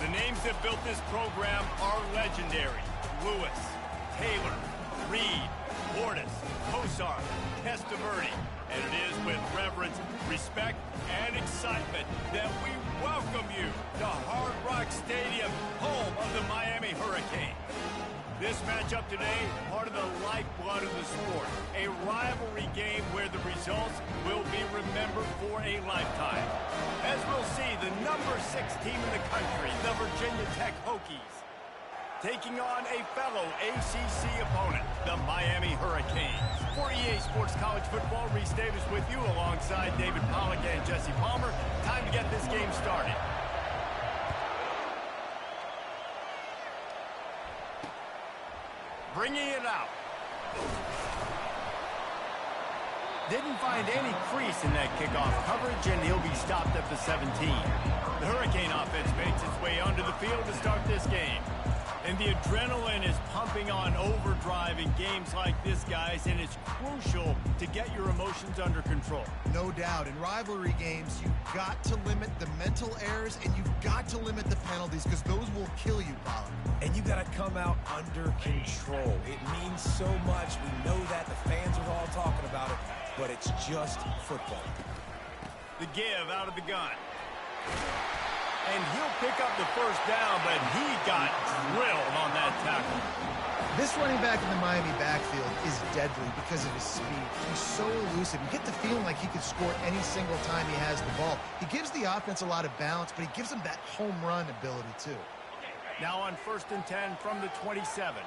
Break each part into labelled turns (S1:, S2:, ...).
S1: The names that built this program are legendary. Lewis, Taylor, Reed, Portis, Kosar, Testaverde. And it is with reverence, respect, and excitement that we welcome you to Hard Rock Stadium, home of the Miami Hurricanes. This matchup today, part of the lifeblood of the sport. A rivalry game where the results will be remembered for a lifetime. As we'll see, the number 6 team in the country, the Virginia Tech Hokies, taking on a fellow ACC opponent, the Miami Hurricanes. For EA Sports College Football, Reese Davis with you alongside David Pollack and Jesse Palmer. Time to get this game started. Bringing it out. Didn't find any crease in that kickoff coverage, and he'll be stopped at the 17. The Hurricane offense makes its way onto the field to start this game. And the adrenaline is pumping on overdrive in games like this, guys, and it's crucial to get your emotions under control.
S2: No doubt. In rivalry games, you've got to limit the mental errors, and you've got to limit the penalties, because those will kill you, Pollard.
S3: And you got to come out under control. It means so much. We know that. The fans are all talking about it, but it's just football.
S1: The give out of the gun. And he'll pick up the first down, but he got drilled on that tackle.
S2: This running back in the Miami backfield is deadly because of his speed. He's so elusive. You get the feeling like he could score any single time he has the ball. He gives the offense a lot of balance, but he gives them that home run ability too.
S1: Now on 1st and 10 from the 27.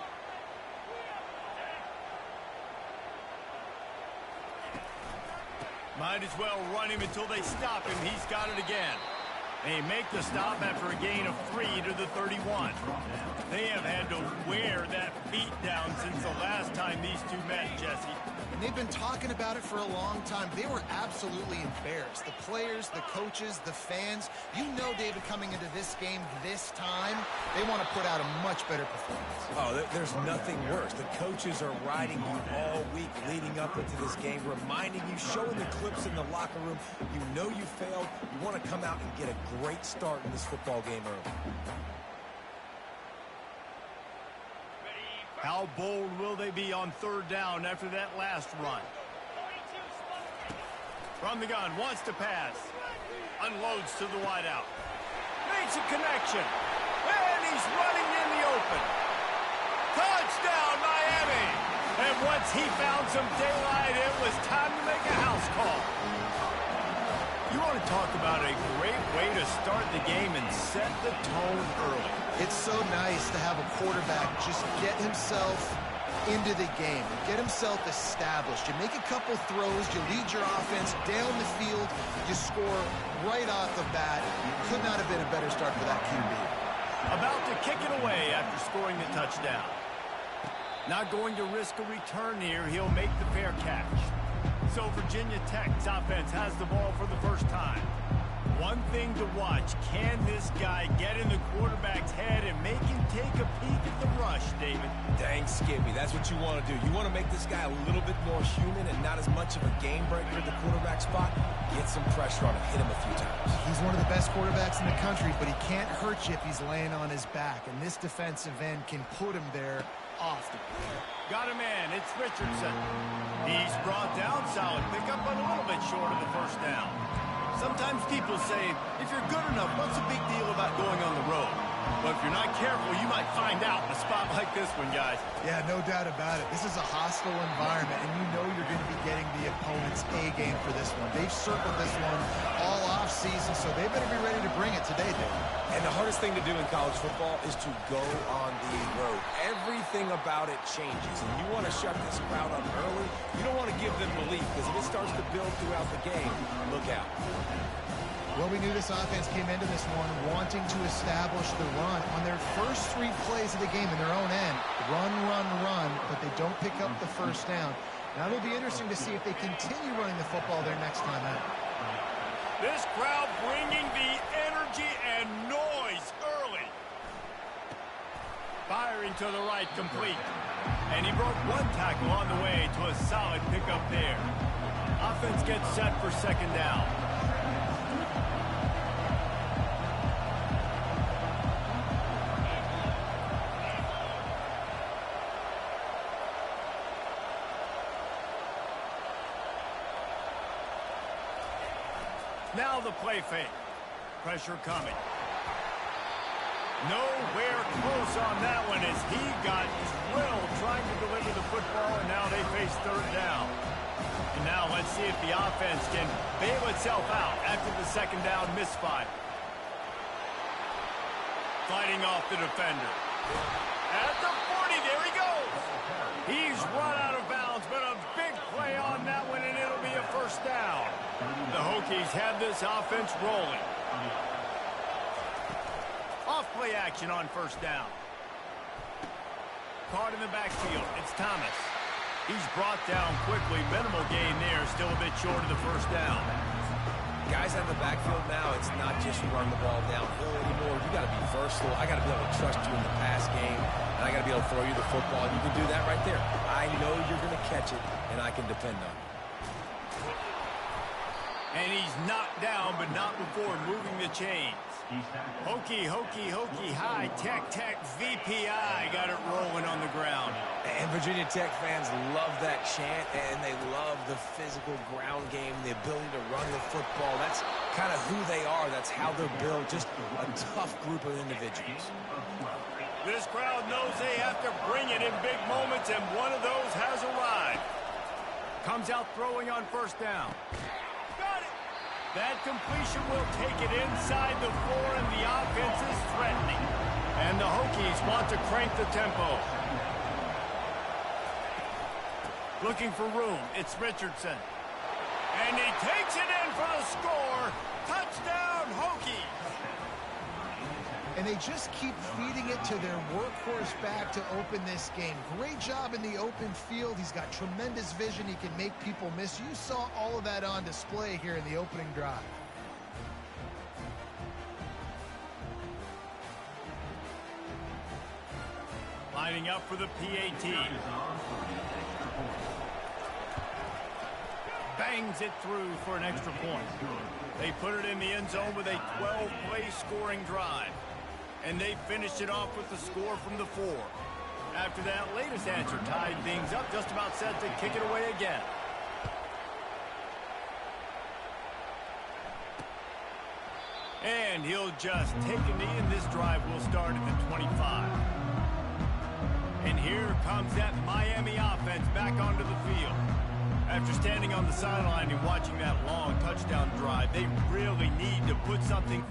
S1: Might as well run him until they stop him. He's got it again. They make the stop after a gain of 3 to the 31. They have had to wear that beat down since the last time these two met, Jesse.
S2: And they've been talking about it for a long time. They were absolutely embarrassed. The players, the coaches, the fans. You know, David, coming into this game this time, they want to put out a much better performance.
S3: Oh, there's nothing worse. The coaches are riding you all week leading up into this game, reminding you, showing the clips in the locker room. You know you failed. You want to come out and get a great start in this football game early.
S1: How bold will they be on 3rd down after that last run? From the gun, wants to pass. Unloads to the wideout. Makes a connection. And he's running in the open. Touchdown, Miami! And once he found some daylight, it was time to make a house call. You want to talk about a great way to start the game and set the tone early.
S2: It's so nice to have a quarterback just get himself into the game and get himself established. You make a couple throws, you lead your offense down the field, you score right off the bat. Could not have been a better start for that QB.
S1: About to kick it away after scoring the touchdown. Not going to risk a return here. He'll make the fair catch. So Virginia Tech's offense has the ball for the first time. One thing to watch, can this guy get in the quarterback's head and make him take a peek at the rush, David?
S3: Dang, Skippy, that's what you want to do. You want to make this guy a little bit more human and not as much of a game breaker at the quarterback spot. Get some pressure on him, hit him a few times.
S2: He's one of the best quarterbacks in the country, but he can't hurt you if he's laying on his back, and this defensive end can put him there often.
S1: Got a man, it's Richardson. He's brought down, solid pickup, but a little bit short of the first down. Sometimes people say, if you're good enough, what's the big deal about going on the road? But if you're not careful, you might find out in a spot like this one, guys.
S2: Yeah, no doubt about it. This is a hostile environment, and you know you're going to be getting the opponent's A game for this one. They've circled this one all off-season, so they better be ready to bring it today, Dave.
S3: And the hardest thing to do in college football is to go on the road. Everything about it changes, and you want to shut this crowd up early. You don't want to give them belief, because if it starts to build throughout the game, look out.
S2: Well, we knew this offense came into this one wanting to establish the run on their first 3 plays of the game in their own end. Run, run, run, but they don't pick up the first down. Now it'll be interesting to see if they continue running the football their next time out.
S1: This crowd bringing the energy and noise early. Firing to the right, complete. And he broke one tackle on the way to a solid pickup there. Offense gets set for 2nd down. Now the play fake. Pressure coming. Nowhere close on that one as he got drilled trying to deliver the football, and now they face third down. And now let's see if the offense can bail itself out after the second down misfire. Fighting off the defender. At the 40, there he goes. He's run out of bounds, but a big play on that one, and it'll be a first down. The Hokies have this offense rolling. Off play action on first down. Caught in the backfield. It's Thomas. He's brought down quickly. Minimal gain there. Still a bit short of the first down.
S3: Guys in the backfield now, it's not just run the ball downhill anymore. You got to be versatile. I got to be able to trust you in the pass game, and I got to be able to throw you the football. And you can do that right there. I know you're going to catch it, and I can depend on it.
S1: And he's knocked down, but not before moving the chains. Hokie, Hokie, Hokie, high, Tech, Tech, VPI got it rolling on the ground.
S3: And Virginia Tech fans love that chant, and they love the physical ground game, the ability to run the football. That's kind of who they are. That's how they're built, just a tough group of individuals.
S1: This crowd knows they have to bring it in big moments, and one of those has arrived. Comes out throwing on first down. That completion will take it inside the 4, and the offense is threatening. And the Hokies want to crank the tempo. Looking for room. It's Richardson. And he takes it in for the score. Touchdown, Hokies.
S2: And they just keep feeding it to their workhorse back to open this game. Great job in the open field. He's got tremendous vision. He can make people miss. You saw all of that on display here in the opening drive.
S1: Lining up for the PAT. Bangs it through for an extra point. They put it in the end zone with a 12-play scoring drive. And they finished it off with the score from the 4. After that latest answer tied things up, just about set to kick it away again. And he'll just take a knee, and this drive will start at the 25. And here comes that Miami offense back onto the field. After standing on the sideline and watching that long touchdown drive, they really need to put something...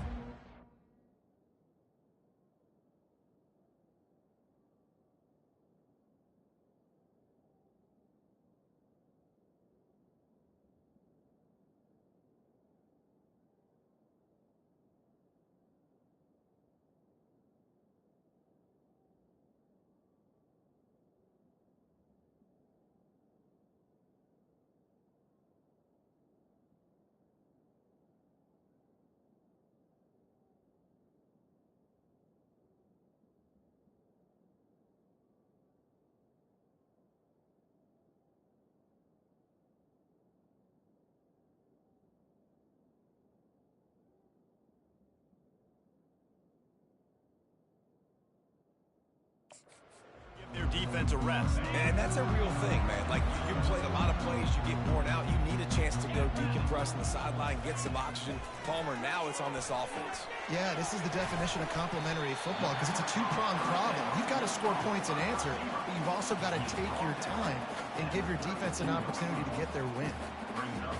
S1: their defense a rest.
S3: And that's a real thing, man. Like, you played a lot of plays, you get worn out, you need a chance to go decompress on the sideline, get some oxygen. Palmer, now it's on this offense.
S2: Yeah, this is the definition of complementary football because it's a two-pronged problem. You've got to score points and answer, but you've also got to take your time and give your defense an opportunity to get their win.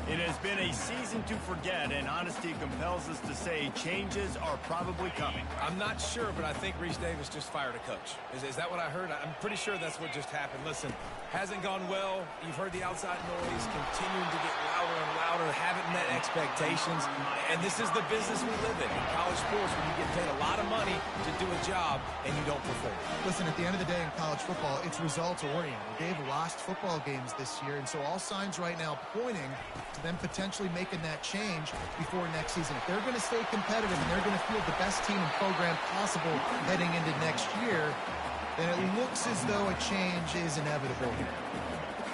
S1: It has been a season to forget, and honesty compels us to say changes are probably coming.
S3: I'm not sure, but I think Reese Davis just fired a coach. Is that what I heard? I'm pretty sure that's what just happened. Listen, hasn't gone well. You've heard the outside noise, continuing to get louder and louder, haven't met expectations. And this is the business we live in college sports, when you get paid a lot of money to do a job and you don't perform.
S2: Listen, at the end of the day in college football, it's results-oriented. They've lost football games this year, and so all signs right now pointing to them potentially making that change before next season. If they're going to stay competitive and they're going to field the best team and program possible heading into next year, then it looks as though a change is inevitable here.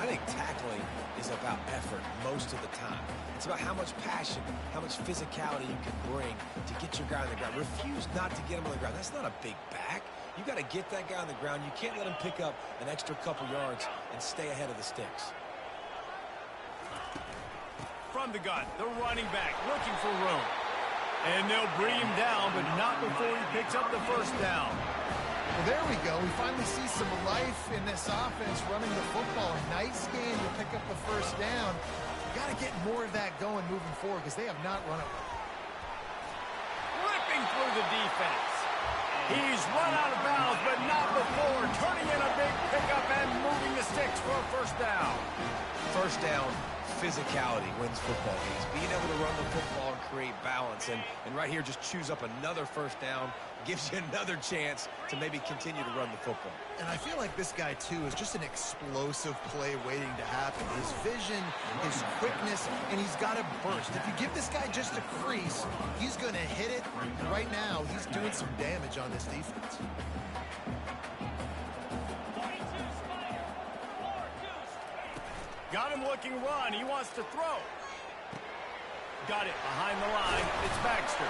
S3: I think tackling is about effort most of the time. It's about how much passion, how much physicality you can bring to get your guy on the ground. Refuse not to get him on the ground. That's not a big back. You got to get that guy on the ground. You can't let him pick up an extra couple yards and stay ahead of the sticks.
S1: from the gun. The running back looking for room. And they'll bring him down, but not before he picks up the first down.
S2: Well, there we go. We finally see some life in this offense running the football. A nice game to pick up the first down. You got to get more of that going moving forward because they have not run it.
S1: Ripping through the defense. He's run out of bounds, but not before turning in a big pickup and moving the sticks for a first down.
S3: First down, physicality wins football games. Being able to run the football and create balance. And right here, just choose up another first down. Gives you another chance to maybe continue to run the football.
S2: And I feel like this guy, too, is just an explosive play waiting to happen. His vision, his quickness, and he's got a burst. If you give this guy just a crease, he's going to hit it. And right now, he's doing some damage on this defense.
S1: Got him looking run. He wants to throw. Got it behind the line. It's Baxter.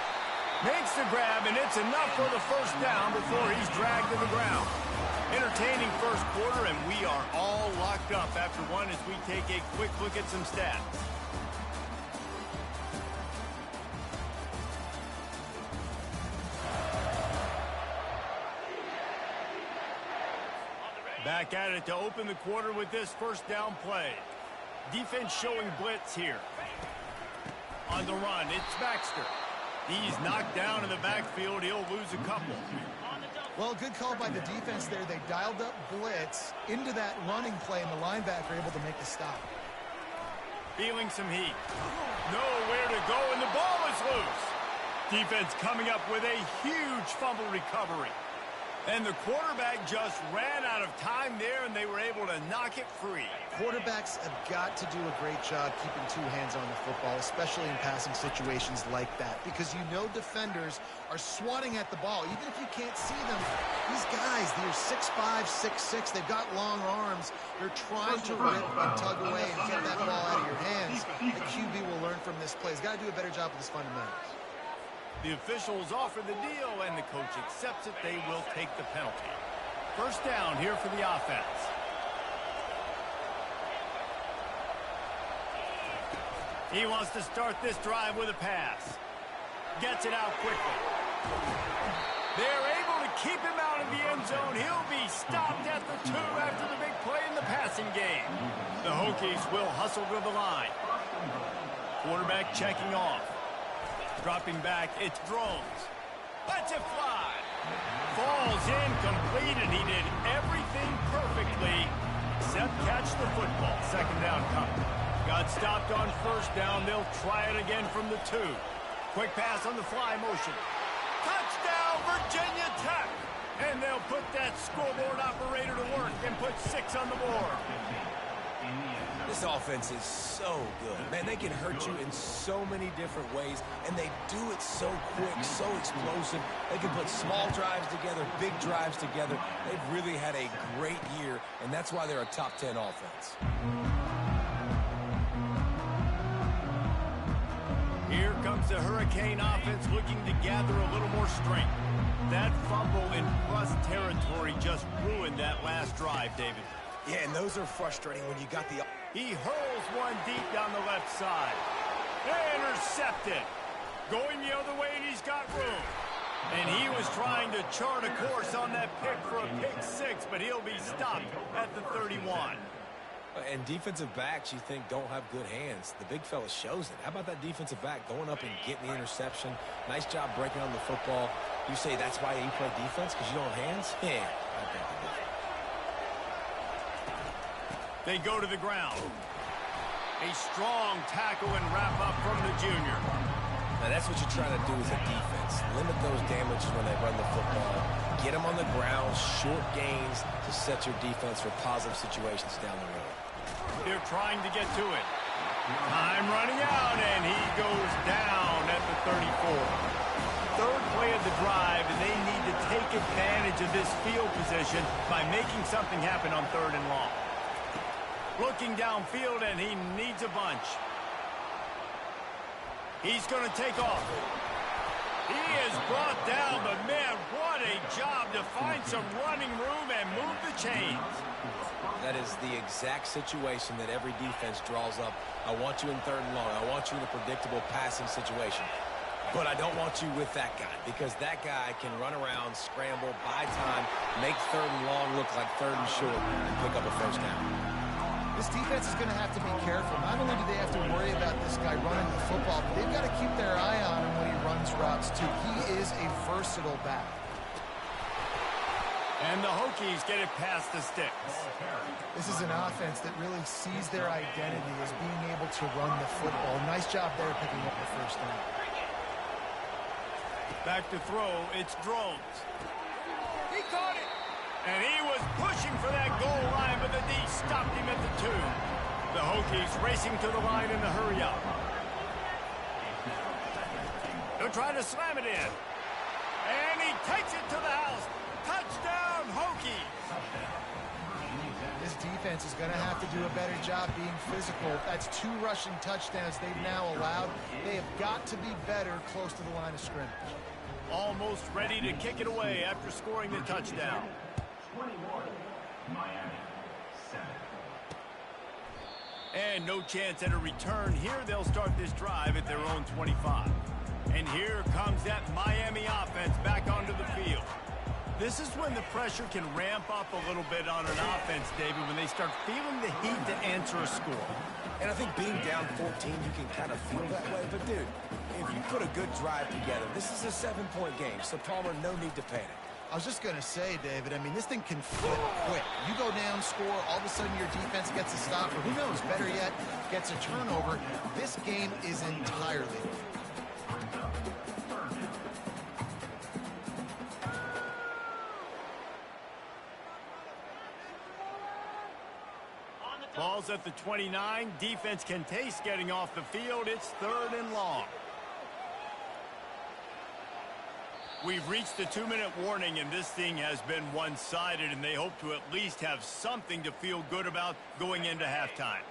S1: Makes the grab, and it's enough for the first down before he's dragged to the ground. Entertaining first quarter, and we are all locked up after one as we take a quick look at some stats. Back at it to open the quarter with this first down play. Defense showing blitz here. On the run, it's Baxter. He's knocked down in the backfield. He'll lose a couple.
S2: Well, good call by the defense there. They dialed up blitz into that running play, and the linebacker able to make the stop.
S1: Feeling some heat. Nowhere to go, and the ball is loose. Defense coming up with a huge fumble recovery. And the quarterback just ran out of time there, and they were able to knock it free.
S2: Quarterbacks have got to do a great job keeping two hands on the football, especially in passing situations like that, because you know defenders are swatting at the ball. Even if you can't see them, these guys, they're 6'5", 6'6", they've got long arms. They're trying to rip and tug away and get that ball out of your hands. The QB will learn from this play. He's got to do a better job with his fundamentals.
S1: The officials offer the deal, and the coach accepts it. They will take the penalty. First down here for the offense. He wants to start this drive with a pass. Gets it out quickly. They're able to keep him out of the end zone. He'll be stopped at the 2 after the big play in the passing game. The Hokies will hustle to the line. Quarterback checking off. Dropping back, it's Drones. Lets it fly. Falls incomplete, and he did everything perfectly except catch the football. Second down coming. Got stopped on first down. They'll try it again from the 2. Quick pass on the fly motion. Touchdown, Virginia Tech. And they'll put that scoreboard operator to work and put 6 on the board.
S3: This offense is so good. Man, they can hurt you in so many different ways, and they do it so quick, so explosive. They can put small drives together, big drives together. They've really had a great year, and that's why they're a top 10 offense.
S1: Here comes the Hurricane offense looking to gather a little more strength. That fumble in plus territory just ruined that last drive, David.
S3: Yeah, and those are frustrating when you got the...
S1: He hurls one deep down the left side. Intercepted. Going the other way, and he's got room. And he was trying to chart a course on that pick for a pick 6, but he'll be stopped at the 31.
S3: And defensive backs, you think, don't have good hands. The big fella shows it. How about that defensive back going up and getting the interception? Nice job breaking on the football. You say that's why you play defense, because you don't have hands? Yeah, I think it is.
S1: They go to the ground. A strong tackle and wrap up from the junior.
S3: Now that's what you're trying to do as a defense. Limit those damages when they run the football. Get them on the ground, short gains to set your defense for positive situations down the road.
S1: They're trying to get to it. Time running out, and he goes down at the 34. Third play of the drive, and they need to take advantage of this field position by making something happen on 3rd and long. Looking downfield, and he needs a bunch. He's going to take off. He is brought down, but man, what a job to find some running room and move the chains.
S3: That is the exact situation that every defense draws up. I want you in 3rd and long. I want you in a predictable passing situation. But I don't want you with that guy, because that guy can run around, scramble, buy time, make 3rd and long look like 3rd and short, and pick up a first down.
S2: This defense is going to have to be careful. Not only do they have to worry about this guy running the football, but they've got to keep their eye on him when he runs routes, too. He is a versatile back.
S1: And the Hokies get it past the sticks.
S2: This is an offense that really sees their identity as being able to run the football. Nice job there picking up the first down.
S1: Back to throw, it's Drones. He caught it! And he was pushing for that goal line, but the D stopped him at the 2. The Hokies racing to the line in the hurry-up. They'll try to slam it in. And he takes it to the house. Touchdown, Hokies!
S2: This defense is going to have to do a better job being physical. That's 2 rushing touchdowns they've now allowed. They have got to be better close to the line of scrimmage.
S1: Almost ready to kick it away after scoring the touchdown.
S4: 21, Miami, 7.
S1: And no chance at a return here. They'll start this drive at their own 25. And here comes that Miami offense back onto the field. This is when the pressure can ramp up a little bit on an offense, David, when they start feeling the heat to answer a score.
S3: And I think being down 14, you can kind of feel that way. But, dude, if you put a good drive together, this is a 7-point game. So, Palmer, no need to panic.
S2: I was just going to say, David, I mean, this thing can flip quick. You go down, score, all of a sudden your defense gets a stop, or who knows, better yet, gets a turnover. This game is entirely different.
S1: Ball's at the 29. Defense can taste getting off the field. It's 3rd and long. We've reached the 2-minute warning, and this thing has been one-sided, and they hope to at least have something to feel good about going into halftime.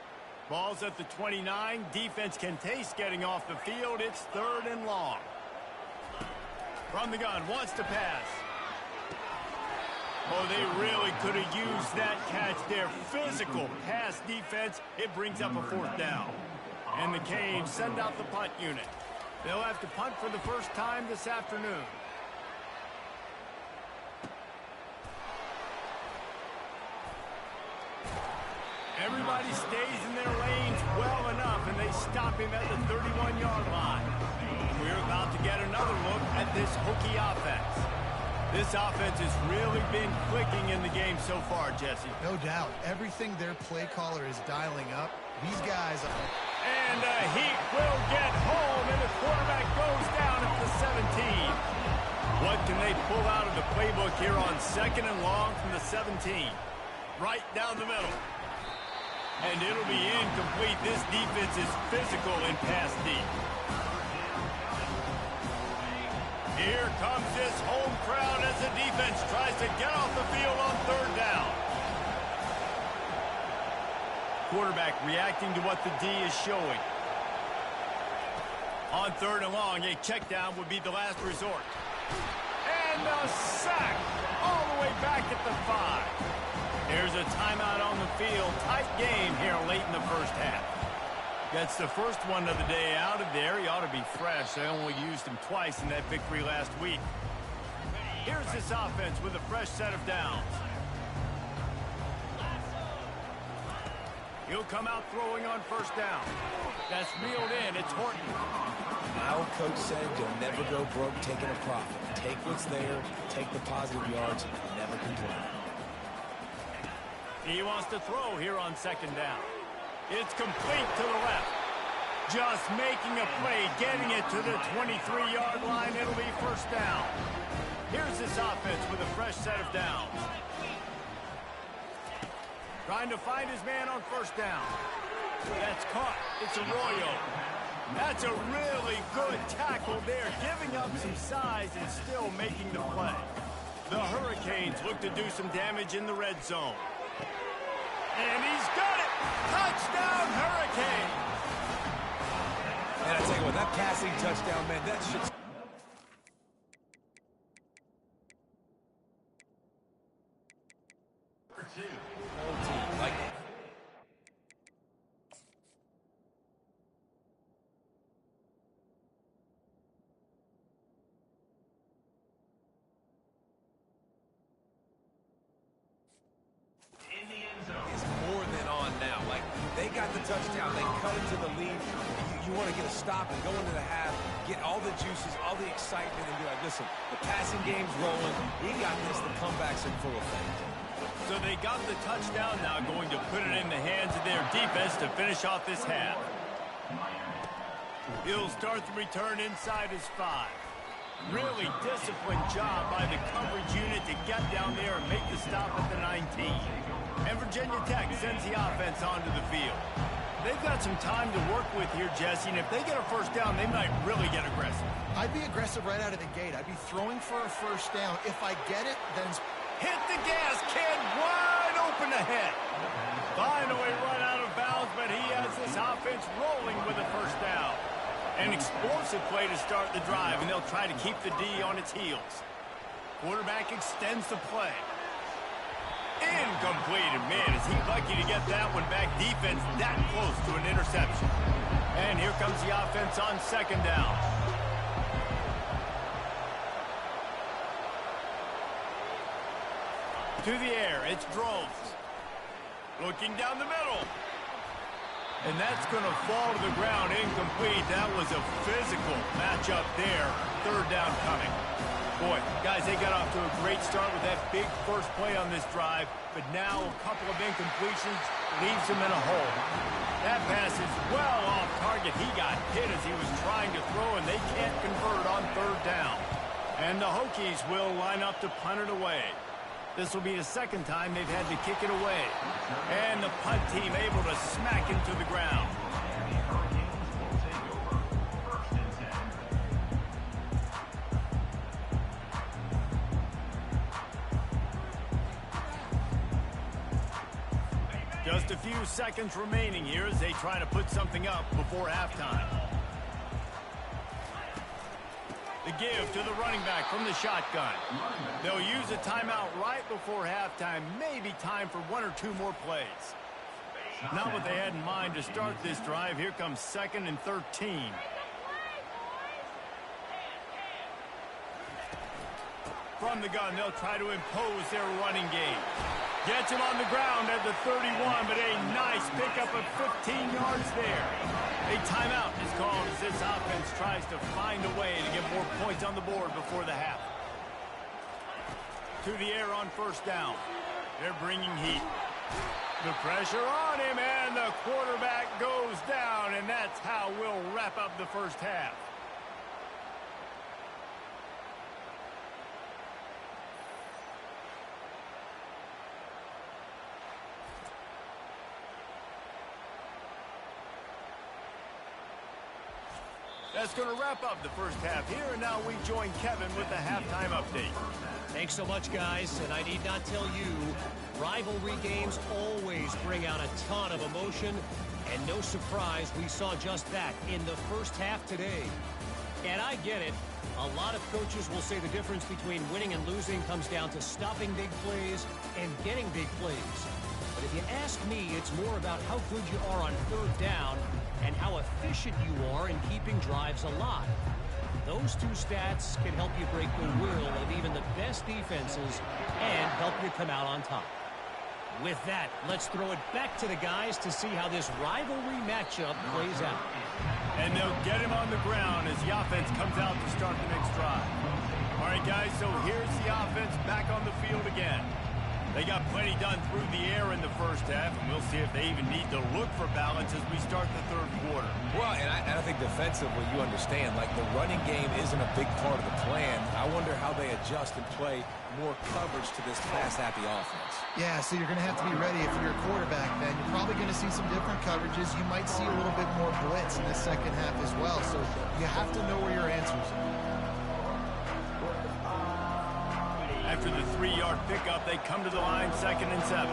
S1: Ball's at the 29. Defense can taste getting off the field. It's 3rd and long. From the gun, wants to pass. Oh, they really could have used that catch there. Physical pass defense. It brings up a 4th down. And the Canes send out the punt unit. They'll have to punt for the first time this afternoon. Everybody stays in their lanes well enough, and they stop him at the 31-yard line. We're about to get another look at this Hokie offense. This offense has really been clicking in the game so far, Jesse.
S2: No doubt. Everything their play caller is dialing up, these guys are...
S1: And he will get home, and the quarterback goes down at the 17. What can they pull out of the playbook here on 2nd and long from the 17? Right down the middle. And it'll be incomplete. This defense is physical in pass deep. Here comes this home crowd as the defense tries to get off the field on 3rd down. Quarterback reacting to what the D is showing. On 3rd and long, a check down would be the last resort. And a sack all the way back at the 5. There's a timeout on the field. Tight game here late in the first half. Gets the first one of the day out of there. He ought to be fresh. They only used him twice in that victory last week. Here's this offense with a fresh set of downs. He'll come out throwing on 1st down. That's reeled in. It's Horton.
S3: My old coach said you'll never go broke taking a profit. Take what's there, take the positive yards, and never complain.
S1: He wants to throw here on 2nd down. It's complete to the left. Just making a play, getting it to the 23-yard line. It'll be 1st down. Here's this offense with a fresh set of downs. Trying to find his man on 1st down. That's caught. It's Arroyo. That's a really good tackle there, giving up some size and still making the play. The Hurricanes look to do some damage in the red zone. And he's got it! Touchdown, Hurricane!
S3: And I tell you what, that passing touchdown, man, that should... touchdown. They cut into the lead. You want to get a stop and go into the half, get all the juices, all the excitement, and be like, listen, the passing game's rolling. We got this. The comebacks in full effect.
S1: So they got the touchdown now, going to put it in the hands of their defense to finish off this half. He'll start the return inside his 5. Really disciplined job by the coverage unit to get down there and make the stop at the 19. And Virginia Tech sends the offense onto the field. They've got some time to work with here, Jesse, and if they get a first down, they might really get aggressive.
S2: I'd be aggressive right out of the gate. I'd be throwing for a first down. If I get it, then...
S1: Hit the gas, kid, wide open ahead. Finally run out of bounds, but he has this offense rolling with a first down. An explosive play to start the drive, and they'll try to keep the D on its heels. Quarterback extends the play. Incomplete, and man, is he lucky to get that one back. Defense that close to an interception. And here comes the offense on second down. To the air, it's Droves. Looking down the middle. And that's going to fall to the ground, incomplete. That was a physical matchup there. Third down coming. Boy, guys, they got off to a great start with that big first play on this drive, but now a couple of incompletions leaves them in a hole. That pass is well off target. He got hit as he was trying to throw, and they can't convert on third down. And the Hokies will line up to punt it away. This will be the second time they've had to kick it away. And the punt team able to smack him to the ground. Just a few seconds remaining here as they try to put something up before halftime. The give to the running back from the shotgun. They'll use a timeout right before halftime. Maybe time for 1 or 2 more plays. Not what they had in mind to start this drive. Here comes 2nd and 13. From the gun, they'll try to impose their running game. Gets him on the ground at the 31, but a nice pickup of 15 yards there. A timeout is called as this offense tries to find a way to get more points on the board before the half. To the air on first down. They're bringing heat. The pressure on him, and the quarterback goes down, and that's how we'll wrap up the first half. That's going to wrap up the first half here, and now we join Kevin with the halftime update.
S5: Thanks so much, guys, and I need not tell you, rivalry games always bring out a ton of emotion, and no surprise, we saw just that in the first half today. And I get it. A lot of coaches will say the difference between winning and losing comes down to stopping big plays and getting big plays. But if you ask me, it's more about how good you are on third down and how efficient you are in keeping drives alive. Those two stats can help you break the will of even the best defenses and help you come out on top. With that, let's throw it back to the guys to see how this rivalry matchup plays out.
S1: And they'll get him on the ground as the offense comes out to start the next drive. All right, guys, so here's the offense back on the field again. They got plenty done through the air in the first half, and we'll see if they even need to look for balance as we start the third quarter.
S3: Well, and I think defensively, you understand, like the running game isn't a big part of the plan. I wonder how they adjust and play more coverage to this pass-happy offense.
S2: Yeah, so you're going to have to be ready if you're a quarterback, then. You're probably going to see some different coverages. You might see a little bit more blitz in the second half as well, so you have to know where your answers are.
S1: After the 3-yard pickup, they come to the line, 2nd and 7.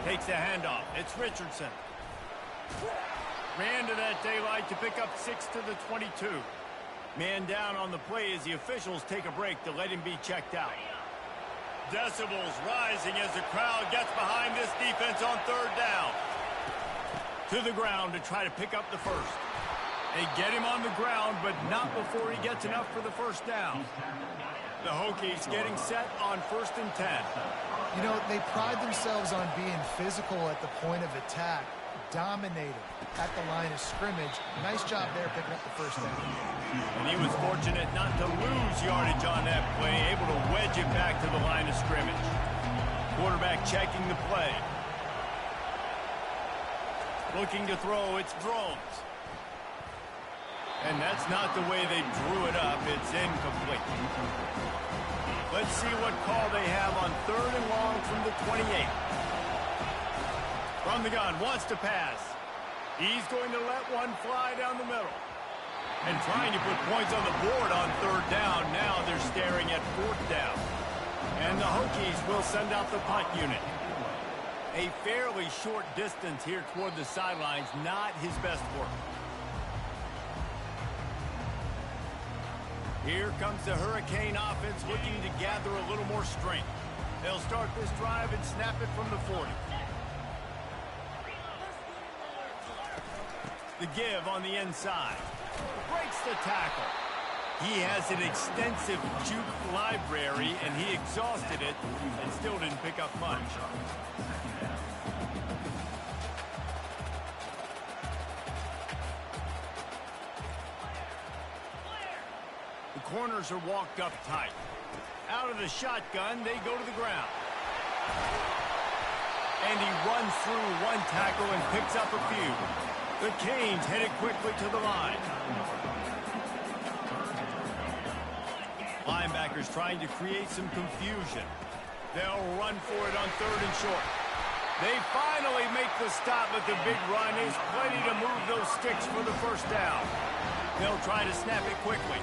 S1: Takes the handoff. It's Richardson. Ran to that daylight to pick up 6 to the 22. Man down on the play as the officials take a break to let him be checked out. Decibels rising as the crowd gets behind this defense on third down. To the ground to try to pick up the first. They get him on the ground, but not before he gets enough for the first down. The Hokies getting set on 1st and 10.
S2: You know, they pride themselves on being physical at the point of attack, dominating at the line of scrimmage. Nice job there picking up the first down.
S1: And he was fortunate not to lose yardage on that play, able to wedge it back to the line of scrimmage. Quarterback checking the play. Looking to throw, it's Drones. And that's not the way they drew it up. It's incomplete. Let's see what call they have on 3rd and long from the 28. From the gun, wants to pass. He's going to let one fly down the middle. And trying to put points on the board on 3rd down. Now they're staring at 4th down. And the Hokies will send out the punt unit. A fairly short distance here toward the sidelines, not his best work. Here comes the Hurricane offense looking to gather a little more strength. They'll start this drive and snap it from the 40. The give on the inside. Breaks the tackle. He has an extensive juke library, and he exhausted it and still didn't pick up much. The corners are walked up tight. Out of the shotgun, they go to the ground. And he runs through one tackle and picks up a few. The Canes headed quickly to the line. Linebackers trying to create some confusion. They'll run for it on 3rd and short. They finally make the stop with the big run. There's plenty to move those sticks for the first down. They'll try to snap it quickly.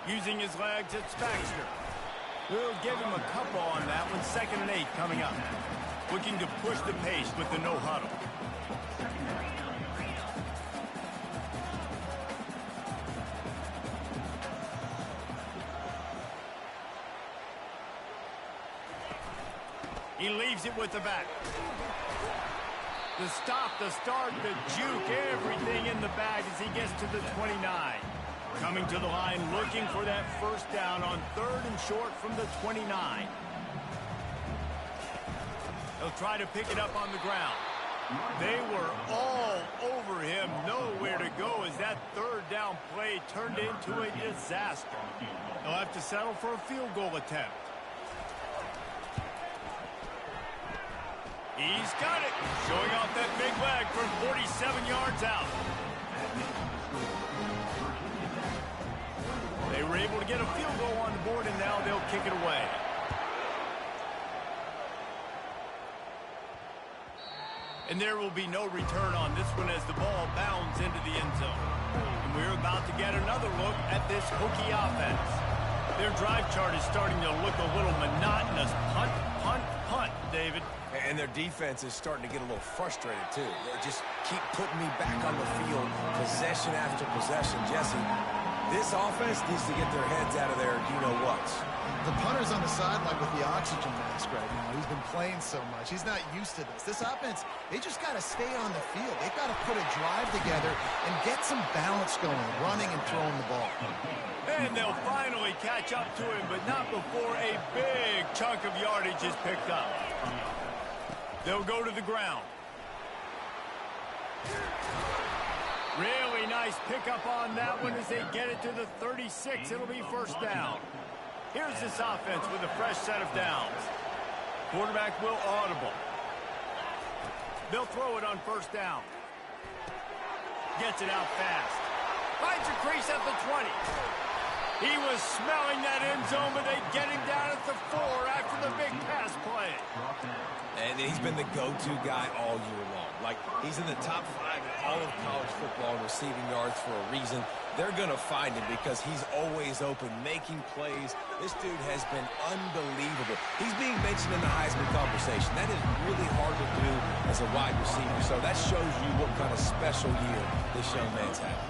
S1: Using his legs, it's Baxter. We'll give him a couple on that one. 2nd and 8 coming up. Looking to push the pace with the no huddle. He leaves it with the back. The stop, the start, the juke, everything in the bag as he gets to the 29. Coming to the line, looking for that first down on 3rd and short from the 29. They'll try to pick it up on the ground. They were all over him, nowhere to go as that 3rd down play turned into a disaster. They'll have to settle for a field goal attempt. He's got it, showing off that big leg from 47 yards out. They were able to get a field goal on the board, and now they'll kick it away. And there will be no return on this one as the ball bounds into the end zone. And we're about to get another look at this Hokie offense. Their drive chart is starting to look a little monotonous. Punt, punt, punt, David.
S3: And their defense is starting to get a little frustrated, too. They just keep putting me back on the field, possession after possession. Jesse, this offense needs to get their heads out of their you-know-whats.
S2: The punter's on the sideline with the oxygen mask right now. He's been playing so much. He's not used to this. This offense, they just got to stay on the field. They've got to put a drive together and get some balance going, running and throwing the ball.
S1: And they'll finally catch up to him, but not before a big chunk of yardage is picked up. They'll go to the ground. Really nice pickup on that one as they get it to the 36. It'll be first down. Here's this offense with a fresh set of downs. Quarterback will audible. They'll throw it on first down. Gets it out fast. Finds a crease at the 20. He was smelling that end zone, but they get him down at the 4 after the big pass play.
S3: And he's been the go-to guy all year long. Like, he's in the top 5 in all of college football in receiving yards for a reason. They're going to find him because he's always open, making plays. This dude has been unbelievable. He's being mentioned in the Heisman conversation. That is really hard to do as a wide receiver. So that shows you what kind of special year this young man's had.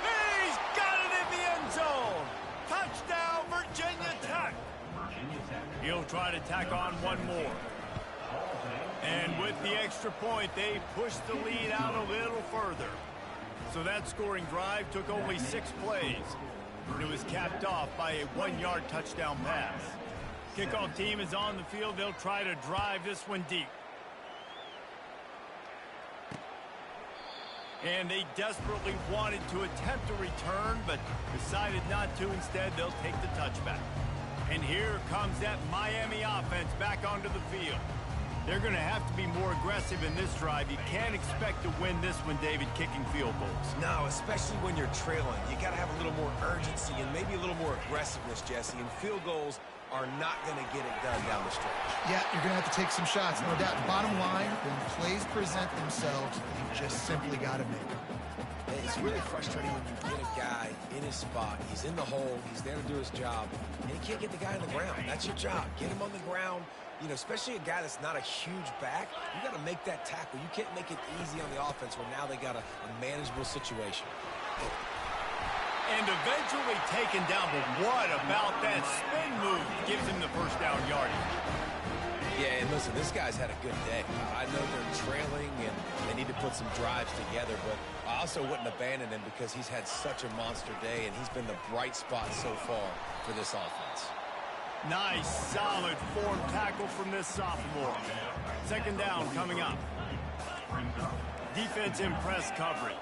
S1: He's got it in the end zone. Touchdown, Virginia Tech. He'll try to tack on one more. And with the extra point, they pushed the lead out a little further. So that scoring drive took only 6 plays. And it was capped off by a 1-yard touchdown pass. Kickoff team is on the field. They'll try to drive this one deep. And they desperately wanted to attempt a return, but decided not to. Instead, they'll take the touchback. And here comes that Miami offense back onto the field. They're going to have to be more aggressive in this drive. You can't expect to win this one, David, kicking field goals.
S3: No, especially when you're trailing. You got to have a little more urgency and maybe a little more aggressiveness, Jesse. And field goals are not going to get it done down the stretch.
S2: Yeah, you're going to have to take some shots, no doubt. Bottom line, when plays present themselves, you just simply got to make them.
S3: It's really frustrating when you get a guy in his spot. He's in the hole. He's there to do his job. And you can't get the guy on the ground. That's your job. Get him on the ground. You know, especially a guy that's not a huge back, you got to make that tackle. You can't make it easy on the offense when now they got a manageable situation.
S1: And eventually taken down, but what about that spin move? Gives him the first down yardage.
S3: Yeah, and listen, this guy's had a good day. I know they're trailing and they need to put some drives together, but I also wouldn't abandon him because he's had such a monster day and he's been the bright spot so far for this offense.
S1: Nice, solid form tackle from this sophomore. Second down coming up. Defense in press coverage.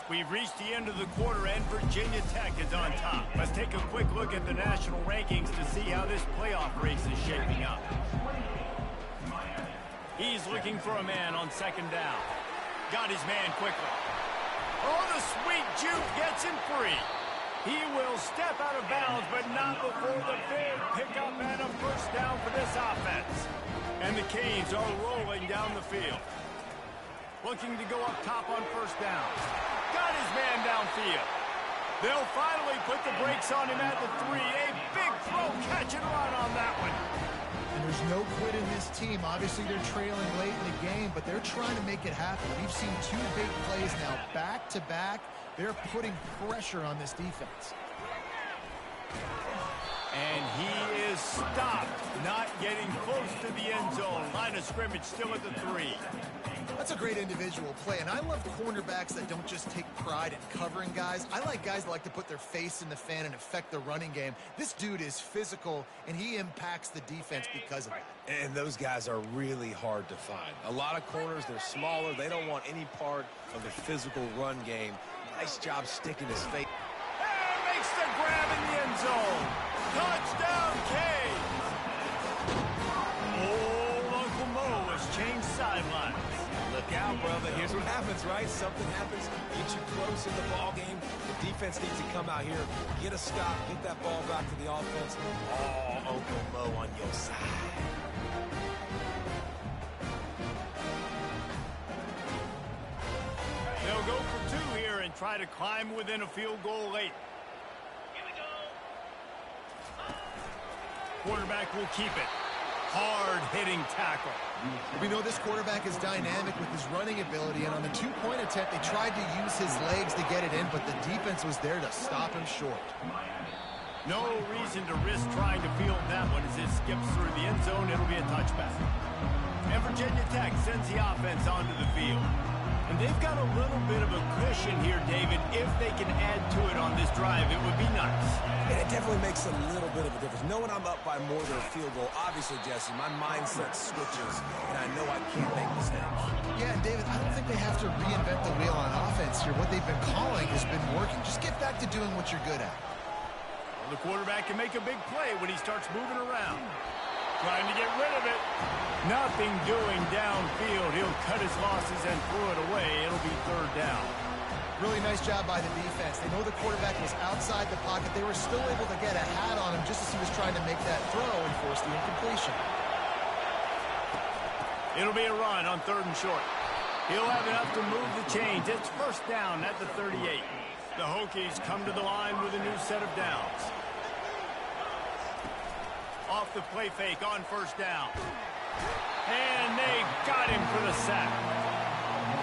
S1: We've reached the end of the quarter, and Virginia Tech is on top. Let's take a quick look at the national rankings to see how this playoff race is shaping up. He's looking for a man on second down. Got his man quickly. Oh, the sweet juke gets him free. He will step out of bounds, but not before the big pickup and a first down for this offense. And the Canes are rolling down the field. Looking to go up top on first down. Got his man downfield. They'll finally put the brakes on him at the 3. A big throw, catch and run on that one.
S2: And there's no quit in this team. Obviously, they're trailing late in the game, but they're trying to make it happen. We've seen 2 big plays now, back-to-back. They're putting pressure on this defense.
S1: And he is stopped, not getting close to the end zone. Line of scrimmage still at the 3.
S2: That's a great individual play, and I love cornerbacks that don't just take pride in covering guys. I like guys that like to put their face in the fan and affect the running game. This dude is physical, and he impacts the defense because of that.
S3: And those guys are really hard to find. A lot of corners, they're smaller. They don't want any part of the physical run game. Nice job sticking his face.
S1: And makes the grab in the end zone. Touchdown, Canes. Old Uncle Mo has changed sidelines.
S3: Look out, brother. Here's what happens, right? Something happens, get you close in the ball game. The defense needs to come out here, get a stop, get that ball back to the offense. Oh, Uncle Mo on your side.
S1: They'll go for 2 here and try to climb within a field goal late. Quarterback will keep it. Hard-hitting tackle.
S2: We know this quarterback is dynamic with his running ability, and on the 2-point attempt, they tried to use his legs to get it in, but the defense was there to stop him short.
S1: No reason to risk trying to field that one as it skips through the end zone. It'll be a touchback. And Virginia Tech sends the offense onto the field. And they've got a little bit of a cushion here, David. If they can add to it on this drive, it would be nice.
S3: And it definitely makes a little bit of a difference. Knowing I'm up by more than a field goal, obviously, Jesse, my mindset switches, and I know I can't make mistakes.
S2: Yeah, and David, I don't think they have to reinvent the wheel on offense here. What they've been calling has been working. Just get back to doing what you're good at.
S1: Well, the quarterback can make a big play when he starts moving around. Trying to get rid of it. Nothing doing downfield. He'll cut his losses and throw it away. It'll be third down.
S2: Really nice job by the defense. They know the quarterback was outside the pocket. They were still able to get a hat on him just as he was trying to make that throw and force the incompletion.
S1: It'll be a run on 3rd and short. He'll have enough to move the chains. It's first down at the 38. The Hokies come to the line with a new set of downs. Off the play fake on first down. And they got him for the sack.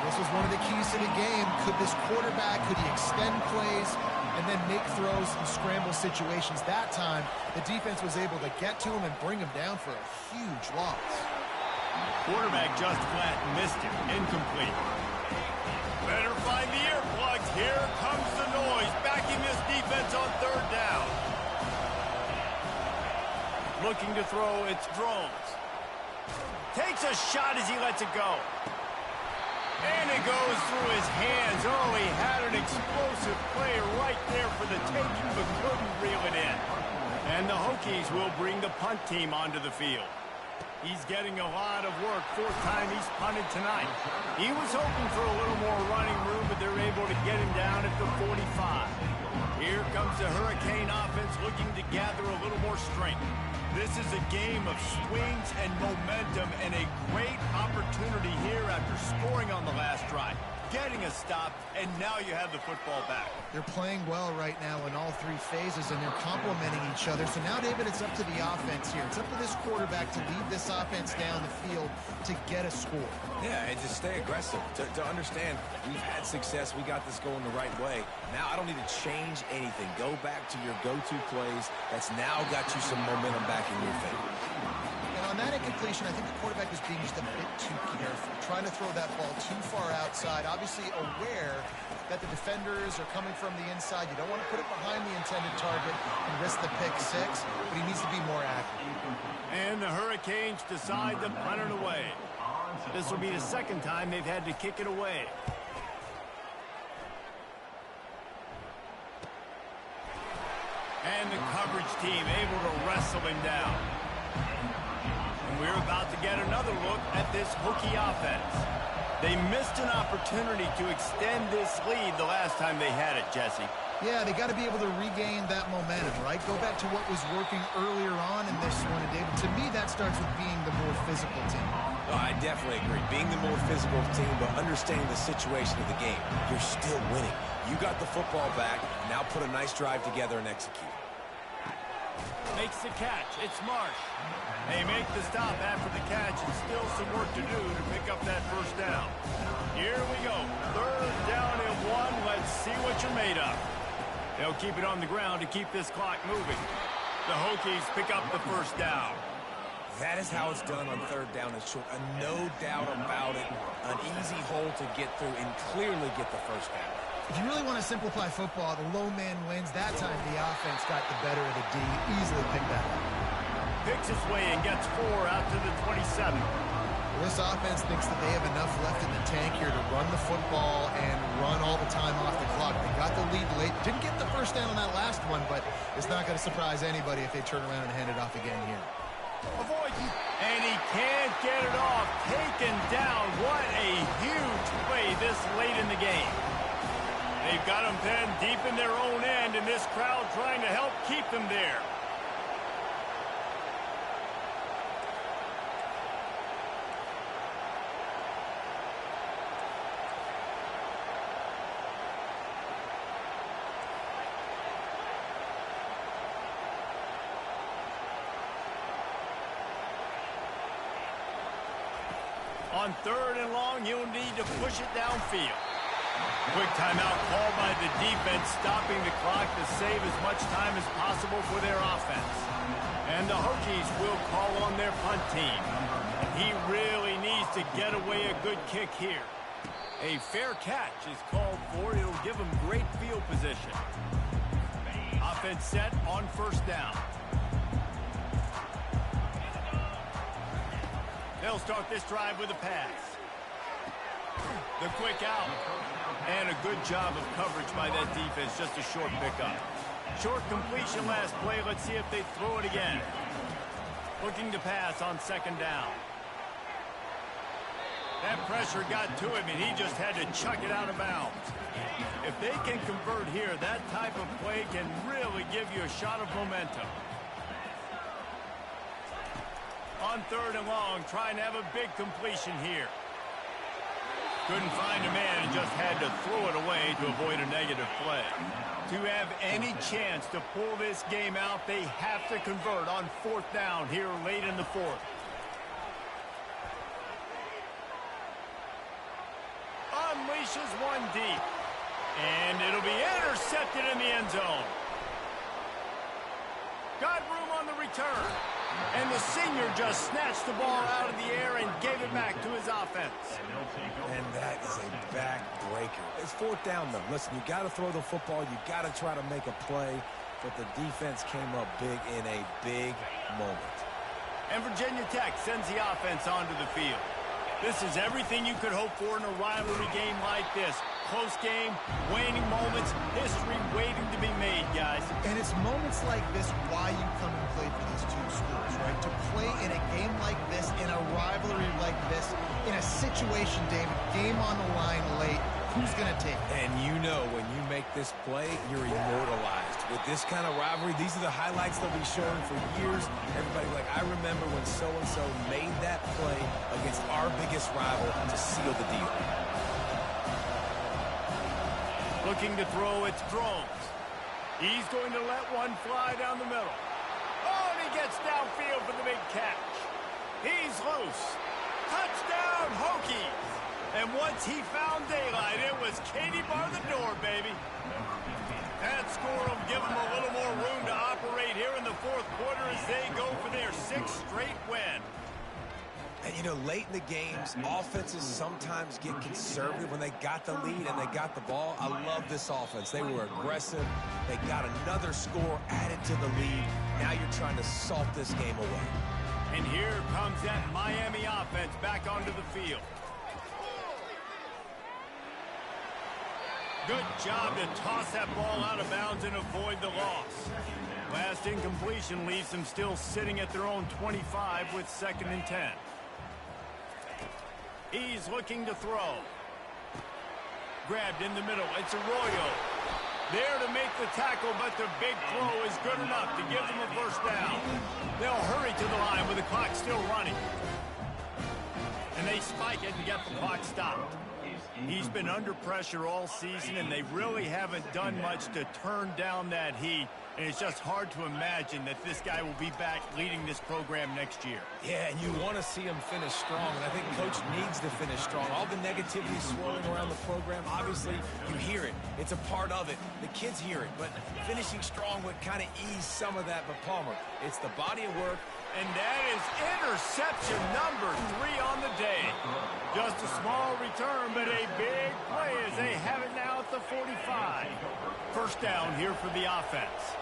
S2: This was one of the keys to the game. Could this quarterback, could he extend plays? and then make throws and scramble situations. That time, the defense was able to get to him and bring him down for a huge loss.
S1: Quarterback just flat missed it. Incomplete. Better find the earplugs. Here comes the noise. Backing this defense on third down. Looking to throw, it's Drones. Takes a shot as he lets it go. And it goes through his hands. Oh, he had an explosive play right there for the taking, but couldn't reel it in. And the Hokies will bring the punt team onto the field. He's getting a lot of work. Fourth time he's punted tonight. He was hoping for a little more running room, but they're able to get him down at the 45. Here comes the Hurricane offense looking to gather a little more strength. This is a game of swings and momentum and a great opportunity here after scoring on the last drive, getting a stop, and now you have the football back.
S2: They're playing well right now in all three phases, and they're complementing each other. So now, David, it's up to the offense here. It's up to this quarterback to lead this offense down the field to get a score.
S3: Yeah, and just stay aggressive. To understand, we've had success. We got this going the right way. Now I don't need to change anything. Go back to your go-to plays. That's now got you some momentum back in your favor.
S2: And on that incompletion, I think the quarterback was being just a bit too careful, trying to throw that ball too far outside, obviously aware that the defenders are coming from the inside. You don't want to put it behind the intended target and risk the pick six, but he needs to be more accurate.
S1: And the Hurricanes decide to punt it away. This will be the second time they've had to kick it away. And the coverage team able to wrestle him down. And we're about to get another look at this Hokie offense. They missed an opportunity to extend this lead the last time they had it, Jesse.
S2: Yeah, they got to be able to regain that momentum, right? Go back to what was working earlier on in this one, and David, to me, that starts with being the more physical team.
S3: Oh, I definitely agree. Being the more physical team, but understanding the situation of the game. You're still winning. You got the football back. Now put a nice drive together and execute.
S1: Makes the catch. It's Marsh. They make the stop after the catch, and still some work to do to pick up that first down. Here we go. Third down and 1. Let's see what you're made of. They'll keep it on the ground to keep this clock moving. The Hokies pick up the first down.
S3: That is how it's done on third down and short. No doubt about it. An easy hole to get through and clearly get the first down.
S2: If you really want to simplify football, the low man wins. That time the offense got the better of the D. Easily picked that up.
S1: Picks his way and gets 4 out to the 27.
S2: This offense thinks that they have enough left in the tank here to run the football and run all the time off the clock. They got the lead late. Didn't get the first down on that last one, but it's not going to surprise anybody if they turn around and hand it off again here.
S1: Avoiding, and he can't get it off. Taken down. What a huge play this late in the game. They've got them pinned deep in their own end, and this crowd trying to help keep them there. On third and long, you'll need to push it downfield. Quick timeout called by the defense, stopping the clock to save as much time as possible for their offense. And the Hokies will call on their punt team. He really needs to get away a good kick here. A fair catch is called for. It'll give them great field position. Offense set on first down. They'll start this drive with a pass. The quick out. And a good job of coverage by that defense. Just a short pickup. Short completion last play. Let's see if they throw it again. Looking to pass on second down. That pressure got to him, and he just had to chuck it out of bounds. If they can convert here, that type of play can really give you a shot of momentum. On third and long, trying to have a big completion here. Couldn't find a man and just had to throw it away to avoid a negative play. To have any chance to pull this game out, they have to convert on fourth down here late in the fourth. Unleashes one deep. And it'll be intercepted in the end zone. Got room on the return. And the senior just snatched the ball out of the air and gave it back to his offense.
S3: And that is a back-breaker. It's fourth down, though. Listen, you got to throw the football. You got to try to make a play. But the defense came up big in a big moment.
S1: And Virginia Tech sends the offense onto the field. This is everything you could hope for in a rivalry game like this. Close game, waning moments, history waiting to be made, guys.
S2: And it's moments like this why you come and play for these two schools, right? To play in a game like this, in a rivalry like this, in a situation, David, game on the line late, who's going to take it?
S3: And you know when you make this play, you're immortalized. With this kind of rivalry, these are the highlights they'll be showing for years. Everybody like, I remember when so-and-so made that play against our biggest rival to seal the deal.
S1: Looking to throw, it's Drones. He's going to let one fly down the middle. Oh, and he gets downfield for the big catch. He's loose. Touchdown, Hokies. And once he found daylight, it was Katie bar the door, baby. That score will give them a little more room to operate here in the fourth quarter as they go for their sixth straight win.
S3: And, you know, late in the games, offenses sometimes get conservative when they got the lead and they got the ball. I love this offense. They were aggressive. They got another score added to the lead. Now you're trying to salt this game away.
S1: And here comes that Miami offense back onto the field. Good job to toss that ball out of bounds and avoid the loss. Last incompletion leaves them still sitting at their own 25 with 2nd and 10. He's looking to throw. Grabbed in the middle. It's Arroyo. There to make the tackle, but the big throw is good enough to give them a first down. They'll hurry to the line with the clock still running. And they spike it and get the clock stopped. He's been under pressure all season, and they really haven't done much to turn down that heat. And it's just hard to imagine that this guy will be back leading this program next year.
S3: Yeah, and you want to see him finish strong, and I think Coach needs to finish strong. All the negativity swirling around the program, obviously, you hear it. It's a part of it. The kids hear it, but finishing strong would kind of ease some of that. But, Palmer, it's the body of work.
S1: And that is interception number 3 on the day. Just a small return, but a big play as they have it now at the 45. First down here for the offense.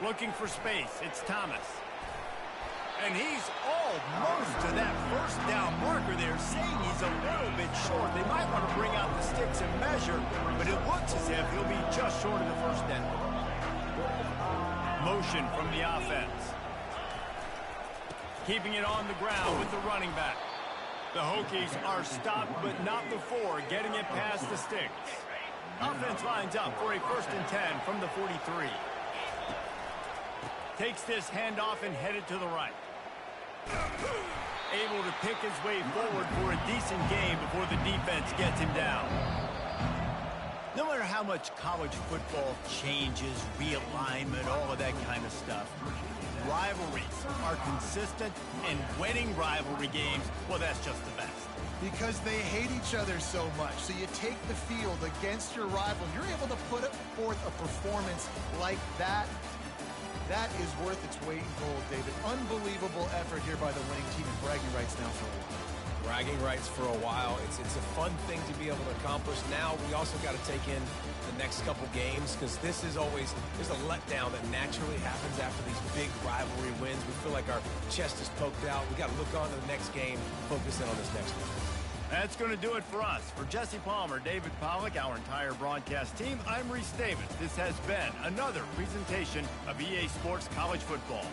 S1: Looking for space, it's Thomas. And he's almost to that first down marker there, saying he's a little bit short. They might want to bring out the sticks and measure, but it looks as if he'll be just short of the first down. Motion from the offense. Keeping it on the ground with the running back. The Hokies are stopped, but not before getting it past the sticks. Offense lines up for a 1st and 10 from the 43. Takes this handoff and headed to the right. Able to pick his way forward for a decent game before the defense gets him down. No matter how much college football changes, realignment, all of that kind of stuff, rivalries are consistent, and winning rivalry games, well, that's just the best.
S2: Because they hate each other so much. So you take the field against your rival. You're able to put forth a performance like that. That is worth its weight in gold, David. Unbelievable effort here by the winning team, and bragging rights now for a while.
S3: Bragging rights for a while. It's a fun thing to be able to accomplish. Now we also got to take in the next couple games, because this is always, there's a letdown that naturally happens after these big rivalry wins. We feel like our chest is poked out. We got to look on to the next game, focus in on this next one.
S1: That's going to do it for us. For Jesse Palmer, David Pollack, our entire broadcast team, I'm Reese Davis. This has been another presentation of EA Sports College Football.